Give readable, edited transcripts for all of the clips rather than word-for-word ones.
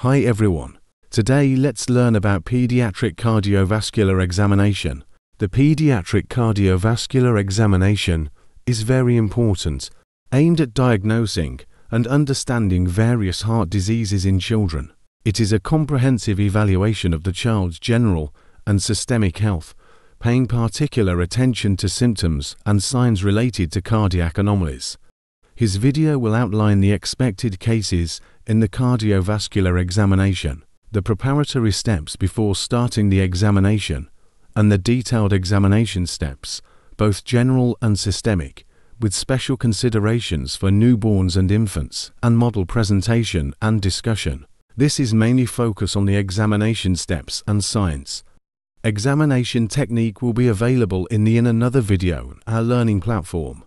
Hi everyone. Today let's learn about pediatric cardiovascular examination. The pediatric cardiovascular examination is very important, aimed at diagnosing and understanding various heart diseases in children. It is a comprehensive evaluation of the child's general and systemic health, paying particular attention to symptoms and signs related to cardiac anomalies. His video will outline the expected cases in the cardiovascular examination, the preparatory steps before starting the examination, and the detailed examination steps, both general and systemic, with special considerations for newborns and infants, and model presentation and discussion. This is mainly focused on the examination steps and signs. Examination technique will be available in another video on our learning platform.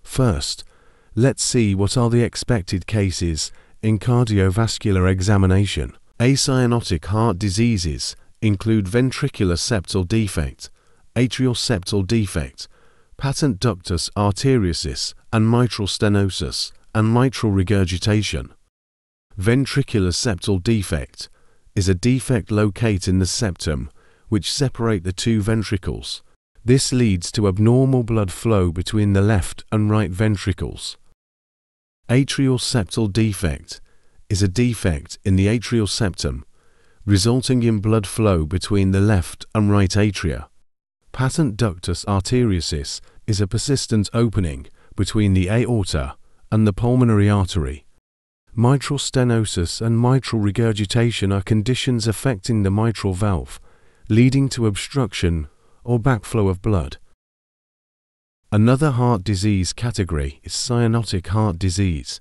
First, let's see what are the expected cases in cardiovascular examination. Acyanotic heart diseases include ventricular septal defect, atrial septal defect, patent ductus arteriosus and mitral stenosis, and mitral regurgitation. Ventricular septal defect is a defect located in the septum which separate the two ventricles. This leads to abnormal blood flow between the left and right ventricles. Atrial septal defect is a defect in the atrial septum, resulting in blood flow between the left and right atria. Patent ductus arteriosus is a persistent opening between the aorta and the pulmonary artery. Mitral stenosis and mitral regurgitation are conditions affecting the mitral valve, leading to obstruction or backflow of blood. Another heart disease category is cyanotic heart disease.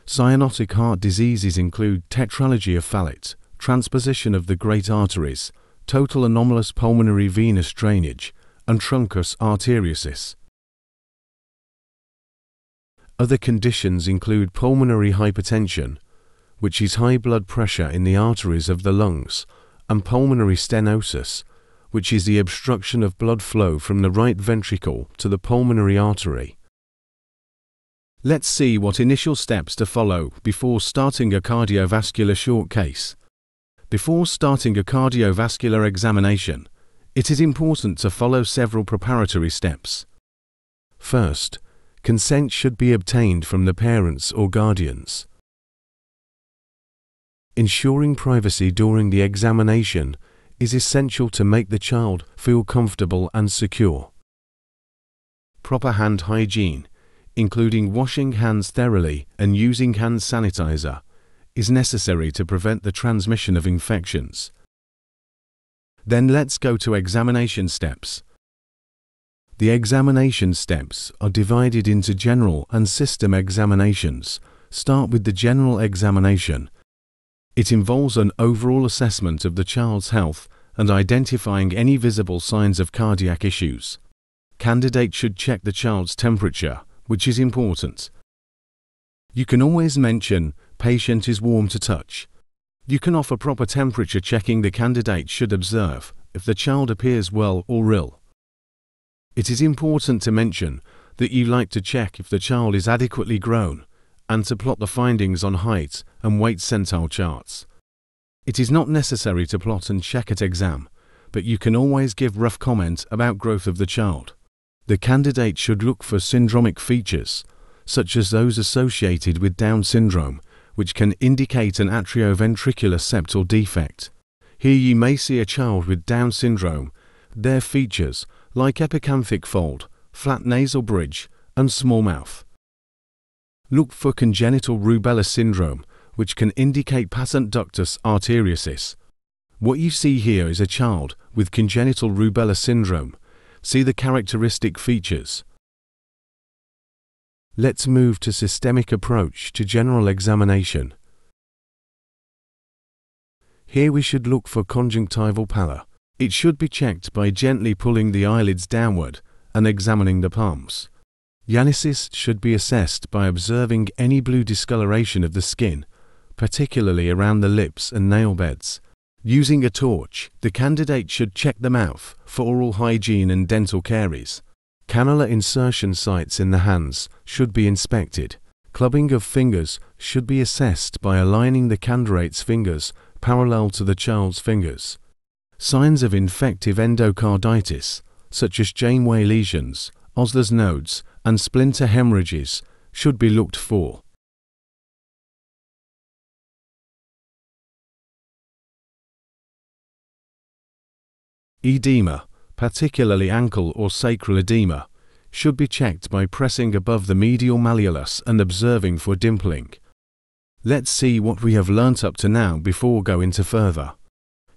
Cyanotic heart diseases include tetralogy of Fallot, transposition of the great arteries, total anomalous pulmonary venous drainage, and truncus arteriosus. Other conditions include pulmonary hypertension, which is high blood pressure in the arteries of the lungs, and pulmonary stenosis, which is the obstruction of blood flow from the right ventricle to the pulmonary artery. Let's see what initial steps to follow before starting a cardiovascular short case. Before starting a cardiovascular examination, it is important to follow several preparatory steps. First, consent should be obtained from the parents or guardians. Ensuring privacy during the examination is essential to make the child feel comfortable and secure. Proper hand hygiene, including washing hands thoroughly and using hand sanitizer, is necessary to prevent the transmission of infections. Then let's go to examination steps. The examination steps are divided into general and system examinations. Start with the general examination. It involves an overall assessment of the child's health and identifying any visible signs of cardiac issues. Candidates should check the child's temperature, which is important. You can always mention, patient is warm to touch. You can offer proper temperature checking. The candidate should observe if the child appears well or ill. It is important to mention that you like to check if the child is adequately grown and to plot the findings on height and weight centile charts. It is not necessary to plot and check at exam, but you can always give rough comment about growth of the child. The candidate should look for syndromic features, such as those associated with Down syndrome, which can indicate an atrioventricular septal defect. Here you may see a child with Down syndrome. Their features, like epicanthic fold, flat nasal bridge, and small mouth. Look for congenital rubella syndrome, which can indicate patent ductus arteriosus. What you see here is a child with congenital rubella syndrome. See the characteristic features. Let's move to systemic approach to general examination. Here we should look for conjunctival pallor. It should be checked by gently pulling the eyelids downward and examining the palms. Ionosis should be assessed by observing any blue discoloration of the skin, particularly around the lips and nail beds. Using a torch, the candidate should check the mouth for oral hygiene and dental caries. Cannula insertion sites in the hands should be inspected. Clubbing of fingers should be assessed by aligning the candidate's fingers parallel to the child's fingers. Signs of infective endocarditis, such as Janeway lesions, Osler's nodes, and splinter hemorrhages, should be looked for. Edema, particularly ankle or sacral edema, should be checked by pressing above the medial malleolus and observing for dimpling. Let's see what we have learnt up to now before going further.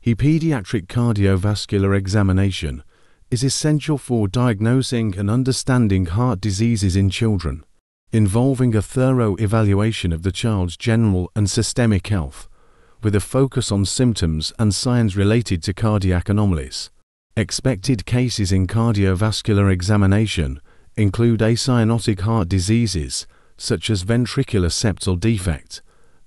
A pediatric cardiovascular examination is essential for diagnosing and understanding heart diseases in children, involving a thorough evaluation of the child's general and systemic health, with a focus on symptoms and signs related to cardiac anomalies. Expected cases in cardiovascular examination include acyanotic heart diseases such as ventricular septal defect,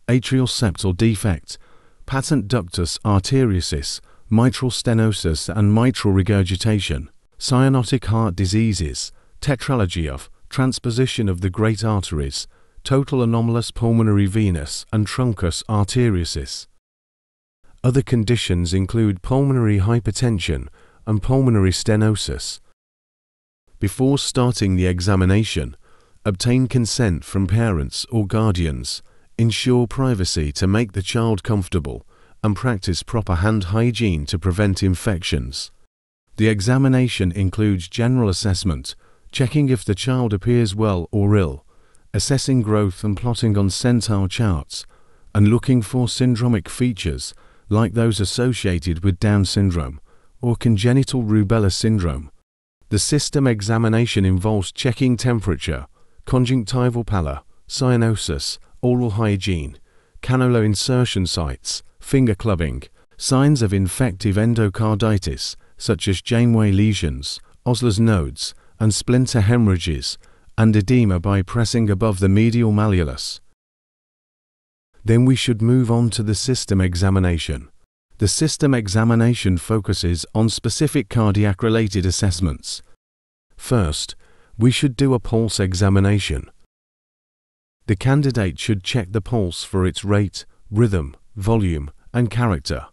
atrial septal defect, patent ductus arteriosus, mitral stenosis and mitral regurgitation, cyanotic heart diseases, tetralogy of, transposition of the great arteries, total anomalous pulmonary venous and truncus arteriosus. Other conditions include pulmonary hypertension and pulmonary stenosis. Before starting the examination, obtain consent from parents or guardians, ensure privacy to make the child comfortable, and practice proper hand hygiene to prevent infections. The examination includes general assessment, checking if the child appears well or ill, assessing growth and plotting on centile charts, and looking for syndromic features like those associated with Down syndrome or congenital rubella syndrome. The system examination involves checking temperature, conjunctival pallor, cyanosis, oral hygiene, cannula insertion sites, finger clubbing, signs of infective endocarditis such as Janeway lesions, Osler's nodes, and splinter hemorrhages, and edema by pressing above the medial malleolus. Then we should move on to the system examination. The system examination focuses on specific cardiac-related assessments. First, we should do a pulse examination. The candidate should check the pulse for its rate, rhythm, volume, and character.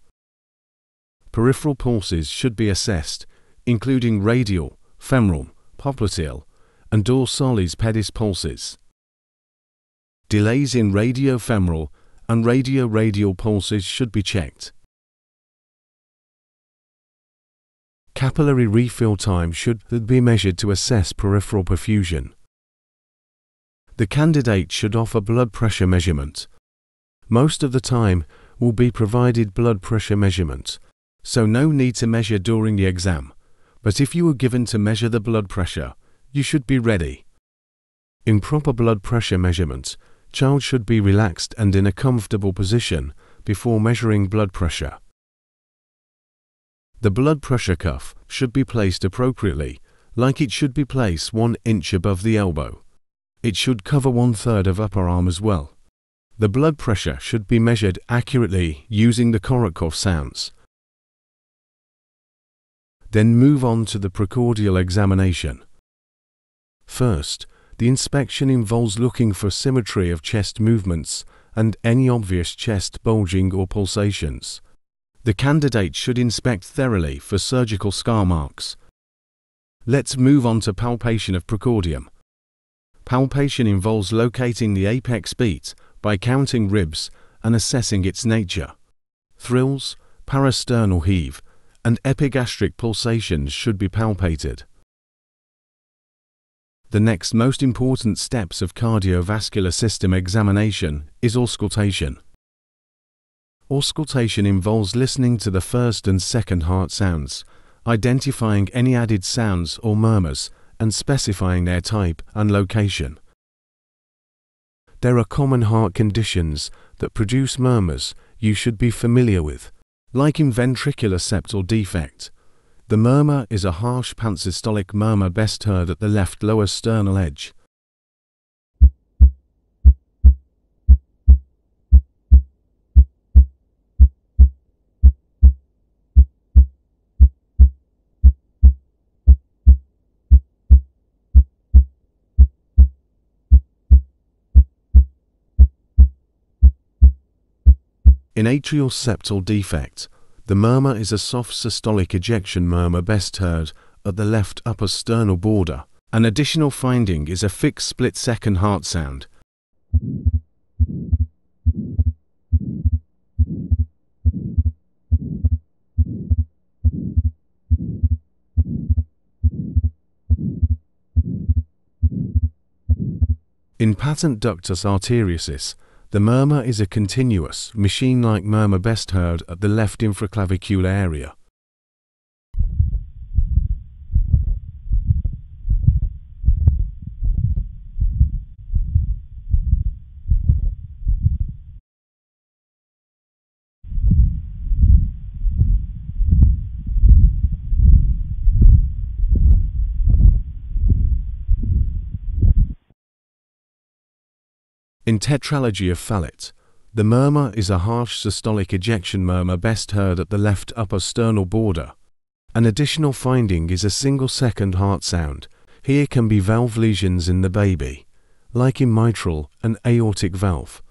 Peripheral pulses should be assessed, including radial, femoral, popliteal, and dorsalis pedis pulses. Delays in radiofemoral and radioradial pulses should be checked. Capillary refill time should be measured to assess peripheral perfusion. The candidate should offer blood pressure measurement. Most of the time will be provided blood pressure measurement, so no need to measure during the exam, but if you were given to measure the blood pressure, you should be ready. In proper blood pressure measurement, child should be relaxed and in a comfortable position before measuring blood pressure. The blood pressure cuff should be placed appropriately, like it should be placed 1 inch above the elbow. It should cover 1/3 of upper arm as well. The blood pressure should be measured accurately using the Korotkoff sounds. Then move on to the precordial examination. First, the inspection involves looking for symmetry of chest movements and any obvious chest bulging or pulsations. The candidate should inspect thoroughly for surgical scar marks. Let's move on to palpation of precordium. Palpation involves locating the apex beat by counting ribs and assessing its nature. Thrills, parasternal heave, and epigastric pulsations should be palpated. The next most important steps of cardiovascular system examination is auscultation. Auscultation involves listening to the first and second heart sounds, identifying any added sounds or murmurs, and specifying their type and location. There are common heart conditions that produce murmurs you should be familiar with, like in ventricular septal defect. The murmur is a harsh pansystolic murmur best heard at the left lower sternal edge. In atrial septal defect, the murmur is a soft systolic ejection murmur best heard at the left upper sternal border. An additional finding is a fixed split-second heart sound. In patent ductus arteriosus, the murmur is a continuous, machine-like murmur best heard at the left infraclavicular area. In tetralogy of Fallot, the murmur is a harsh systolic ejection murmur best heard at the left upper sternal border. An additional finding is a single-second heart sound. Here can be valve lesions in the baby, like in mitral and aortic valve.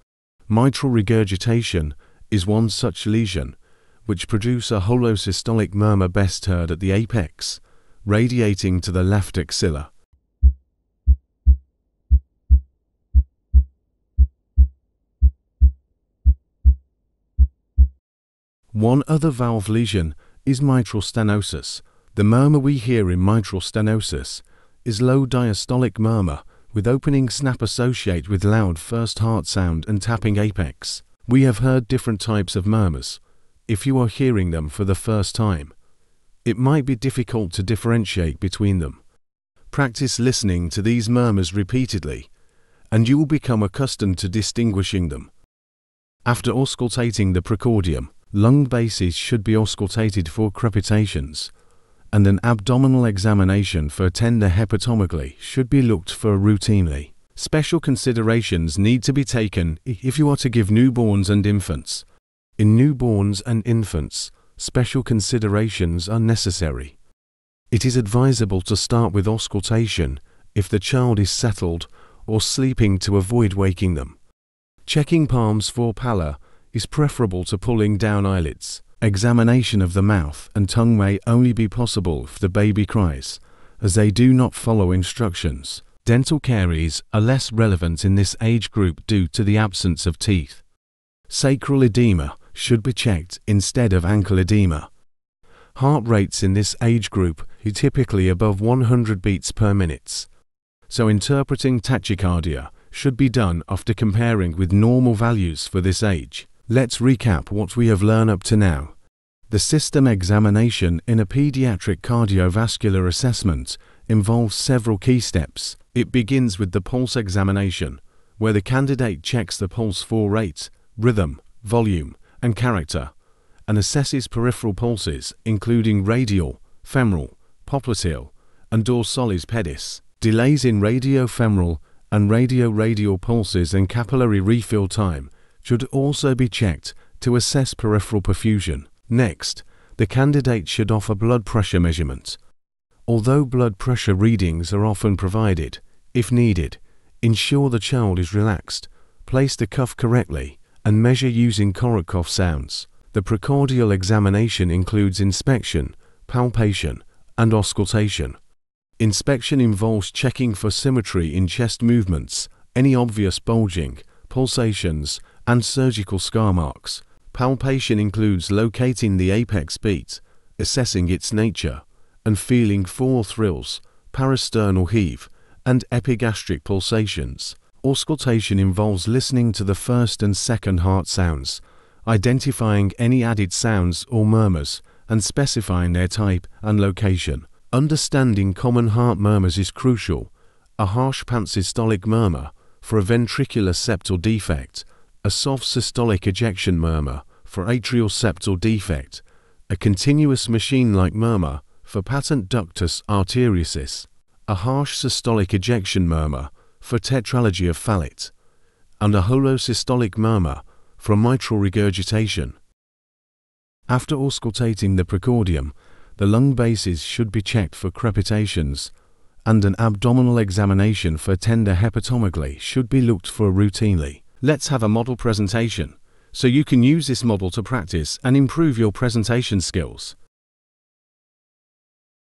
Mitral regurgitation is one such lesion, which produce a holosystolic murmur best heard at the apex, radiating to the left axilla. One other valve lesion is mitral stenosis. The murmur we hear in mitral stenosis is low diastolic murmur with opening snap associated with loud first heart sound and tapping apex. We have heard different types of murmurs. If you are hearing them for the first time, it might be difficult to differentiate between them. Practice listening to these murmurs repeatedly, and you will become accustomed to distinguishing them. After auscultating the precordium, lung bases should be auscultated for crepitations, and an abdominal examination for tender hepatomegaly should be looked for routinely. Special considerations need to be taken if you are to give newborns and infants. In newborns and infants, special considerations are necessary. It is advisable to start with auscultation if the child is settled or sleeping to avoid waking them. Checking palms for pallor is preferable to pulling down eyelids. Examination of the mouth and tongue may only be possible if the baby cries, as they do not follow instructions. Dental caries are less relevant in this age group due to the absence of teeth. Sacral edema should be checked instead of ankle edema. Heart rates in this age group are typically above 100 beats per minute, so interpreting tachycardia should be done after comparing with normal values for this age. Let's recap what we have learned up to now. The system examination in a pediatric cardiovascular assessment involves several key steps. It begins with the pulse examination, where the candidate checks the pulse for rate, rhythm, volume, and character, and assesses peripheral pulses, including radial, femoral, popliteal, and dorsalis pedis. Delays in radiofemoral and radioradial pulses and capillary refill time should also be checked to assess peripheral perfusion. Next, the candidate should offer blood pressure measurement. Although blood pressure readings are often provided, if needed, ensure the child is relaxed, place the cuff correctly, and measure using Korotkoff sounds. The precordial examination includes inspection, palpation, and auscultation. Inspection involves checking for symmetry in chest movements, any obvious bulging, pulsations, and surgical scar marks. Palpation includes locating the apex beat, assessing its nature, and feeling for thrills, parasternal heave, and epigastric pulsations. Auscultation involves listening to the first and second heart sounds, identifying any added sounds or murmurs, and specifying their type and location. Understanding common heart murmurs is crucial. A harsh pansystolic murmur for a ventricular septal defect, a soft systolic ejection murmur for atrial septal defect, a continuous machine-like murmur for patent ductus arteriosus, a harsh systolic ejection murmur for tetralogy of Fallot, and a holosystolic murmur for mitral regurgitation. After auscultating the precordium, the lung bases should be checked for crepitations, and an abdominal examination for tender hepatomegaly should be looked for routinely. Let's have a model presentation, so you can use this model to practice and improve your presentation skills.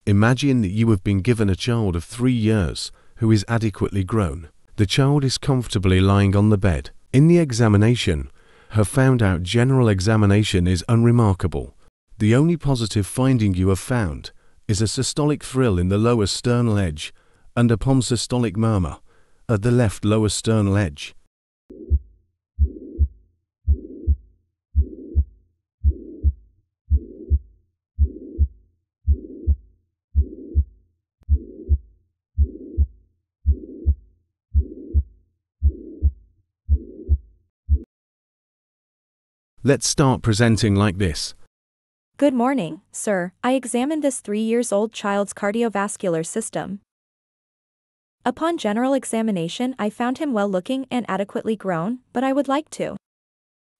Imagine that you have been given a child of 3 years who is adequately grown. The child is comfortably lying on the bed. In the examination, her found-out general examination is unremarkable. The only positive finding you have found is a systolic thrill in the lower sternal edge and a systolic murmur at the left lower sternal edge. Let's start presenting like this. Good morning, sir. I examined this 3-year-old child's cardiovascular system. Upon general examination, I found him well-looking and adequately grown, but I would like to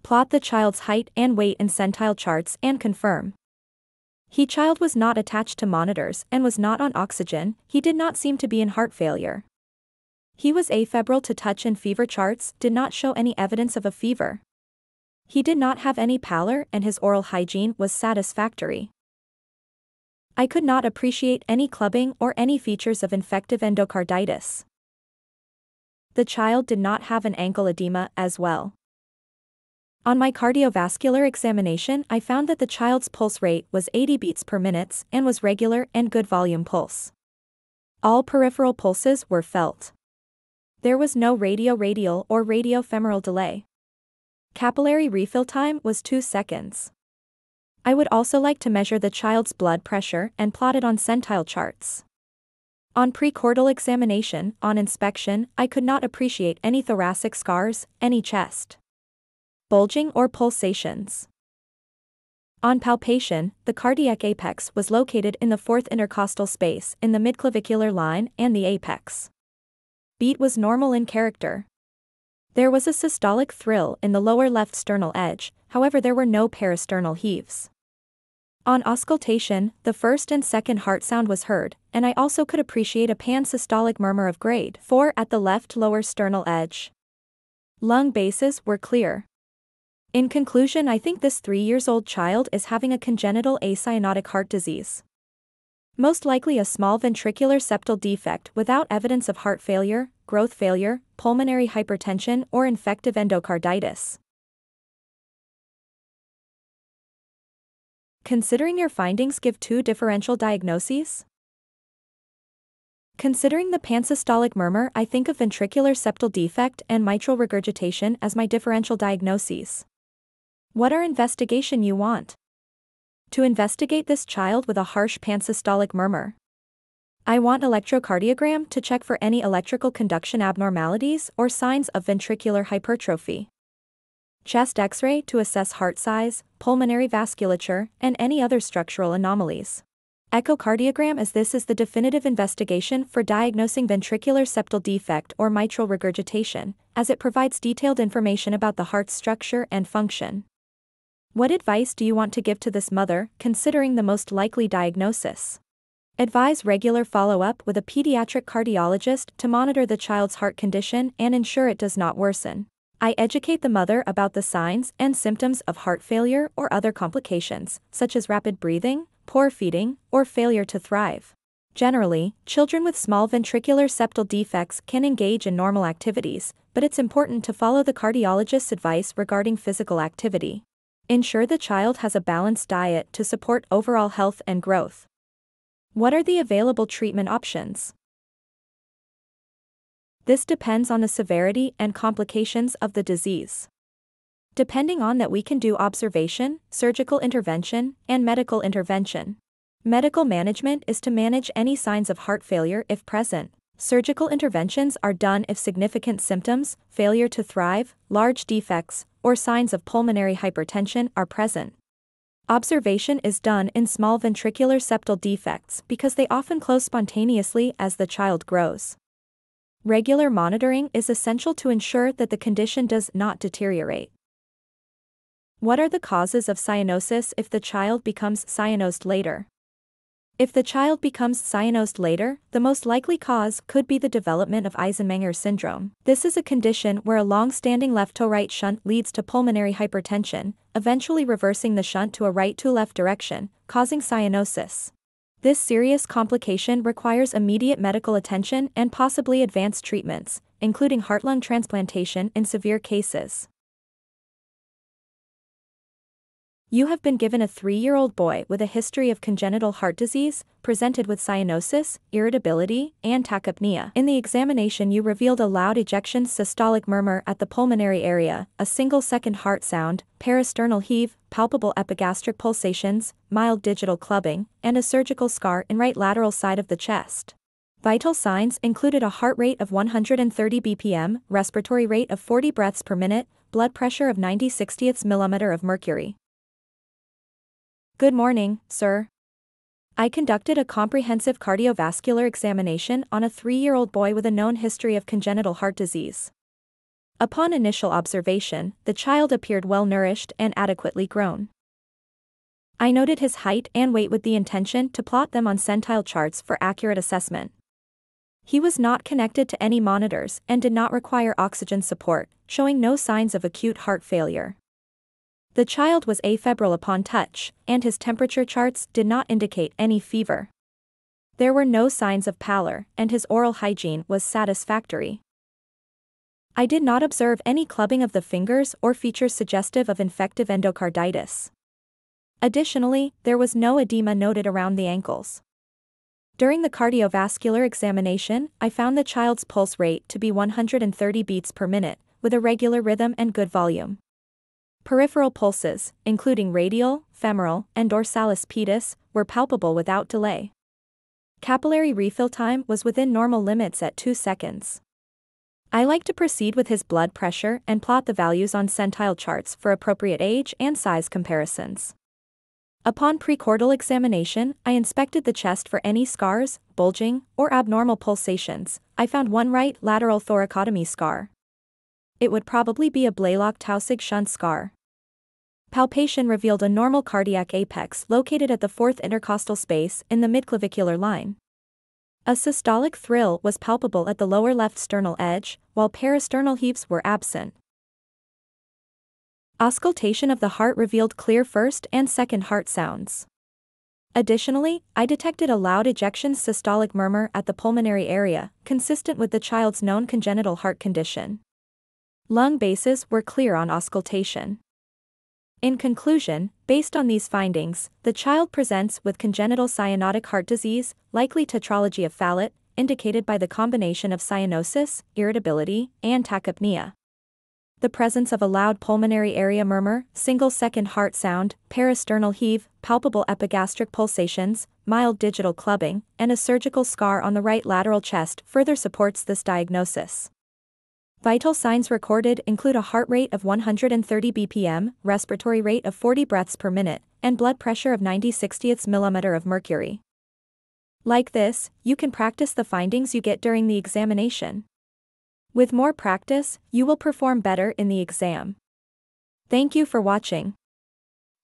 plot the child's height and weight in centile charts and confirm. Child was not attached to monitors and was not on oxygen. He did not seem to be in heart failure. He was afebrile to touch and fever charts did not show any evidence of a fever. He did not have any pallor and his oral hygiene was satisfactory. I could not appreciate any clubbing or any features of infective endocarditis. The child did not have an ankle edema as well. On my cardiovascular examination, I found that the child's pulse rate was 80 beats per minute and was regular and good volume pulse. All peripheral pulses were felt. There was no radioradial or radiofemoral delay. Capillary refill time was 2 seconds. I would also like to measure the child's blood pressure and plot it on centile charts. On precordial examination, on inspection, I could not appreciate any thoracic scars, any chest bulging or pulsations. On palpation, the cardiac apex was located in the fourth intercostal space in the midclavicular line and the apex. Beat was normal in character. There was a systolic thrill in the lower left sternal edge, however there were no parasternal heaves. On auscultation, the first and second heart sound was heard, and I also could appreciate a pansystolic murmur of grade 4 at the left lower sternal edge. Lung bases were clear. In conclusion, I think this 3-year-old child is having a congenital acyanotic heart disease. Most likely a small ventricular septal defect without evidence of heart failure, growth failure, pulmonary hypertension or infective endocarditis. Considering your findings, give 2 differential diagnoses. Considering the pansystolic murmur, I think of ventricular septal defect and mitral regurgitation as my differential diagnoses. What are investigation you want? To investigate this child with a harsh pansystolic murmur. I want electrocardiogram to check for any electrical conduction abnormalities or signs of ventricular hypertrophy. Chest X-ray to assess heart size, pulmonary vasculature, and any other structural anomalies. Echocardiogram, as this is the definitive investigation for diagnosing ventricular septal defect or mitral regurgitation, as it provides detailed information about the heart's structure and function. What advice do you want to give to this mother, considering the most likely diagnosis? Advise regular follow-up with a pediatric cardiologist to monitor the child's heart condition and ensure it does not worsen. I educate the mother about the signs and symptoms of heart failure or other complications, such as rapid breathing, poor feeding, or failure to thrive. Generally, children with small ventricular septal defects can engage in normal activities, but it's important to follow the cardiologist's advice regarding physical activity. Ensure the child has a balanced diet to support overall health and growth. What are the available treatment options? This depends on the severity and complications of the disease. Depending on that, we can do observation, surgical intervention, and medical intervention. Medical management is to manage any signs of heart failure if present. Surgical interventions are done if significant symptoms, failure to thrive, large defects, or signs of pulmonary hypertension are present. Observation is done in small ventricular septal defects because they often close spontaneously as the child grows. Regular monitoring is essential to ensure that the condition does not deteriorate. What are the causes of cyanosis if the child becomes cyanosed later? If the child becomes cyanosed later, the most likely cause could be the development of Eisenmenger syndrome. This is a condition where a long-standing left-to-right shunt leads to pulmonary hypertension, eventually reversing the shunt to a right-to-left direction, causing cyanosis. This serious complication requires immediate medical attention and possibly advanced treatments, including heart-lung transplantation in severe cases. You have been given a 3-year-old boy with a history of congenital heart disease, presented with cyanosis, irritability, and tachypnea. In the examination, you revealed a loud ejection systolic murmur at the pulmonary area, a single-second heart sound, parasternal heave, palpable epigastric pulsations, mild digital clubbing, and a surgical scar in right lateral side of the chest. Vital signs included a heart rate of 130 bpm, respiratory rate of 40 breaths per minute, blood pressure of 90/60 mm of mercury. Good morning, sir. I conducted a comprehensive cardiovascular examination on a 3-year-old boy with a known history of congenital heart disease. Upon initial observation, the child appeared well-nourished and adequately grown. I noted his height and weight with the intention to plot them on centile charts for accurate assessment. He was not connected to any monitors and did not require oxygen support, showing no signs of acute heart failure. The child was afebrile upon touch, and his temperature charts did not indicate any fever. There were no signs of pallor, and his oral hygiene was satisfactory. I did not observe any clubbing of the fingers or features suggestive of infective endocarditis. Additionally, there was no edema noted around the ankles. During the cardiovascular examination, I found the child's pulse rate to be 130 beats per minute, with a regular rhythm and good volume. Peripheral pulses, including radial, femoral, and dorsalis pedis, were palpable without delay. Capillary refill time was within normal limits at 2 seconds. I like to proceed with his blood pressure and plot the values on centile charts for appropriate age and size comparisons. Upon precordial examination, I inspected the chest for any scars, bulging, or abnormal pulsations. I found one right lateral thoracotomy scar. It would probably be a Blalock-Taussig shunt scar. Palpation revealed a normal cardiac apex located at the fourth intercostal space in the midclavicular line. A systolic thrill was palpable at the lower left sternal edge, while parasternal heaves were absent. Auscultation of the heart revealed clear first and second heart sounds. Additionally, I detected a loud ejection systolic murmur at the pulmonary area, consistent with the child's known congenital heart condition. Lung bases were clear on auscultation. In conclusion, based on these findings, the child presents with congenital cyanotic heart disease, likely tetralogy of Fallot, indicated by the combination of cyanosis, irritability, and tachypnea. The presence of a loud pulmonary area murmur, single-second heart sound, parasternal heave, palpable epigastric pulsations, mild digital clubbing, and a surgical scar on the right lateral chest further supports this diagnosis. Vital signs recorded include a heart rate of 130 bpm, respiratory rate of 40 breaths per minute, and blood pressure of 90/60 mm of mercury. Like this, you can practice the findings you get during the examination. With more practice, you will perform better in the exam. Thank you for watching.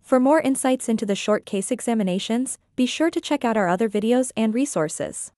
For more insights into the short case examinations, be sure to check out our other videos and resources.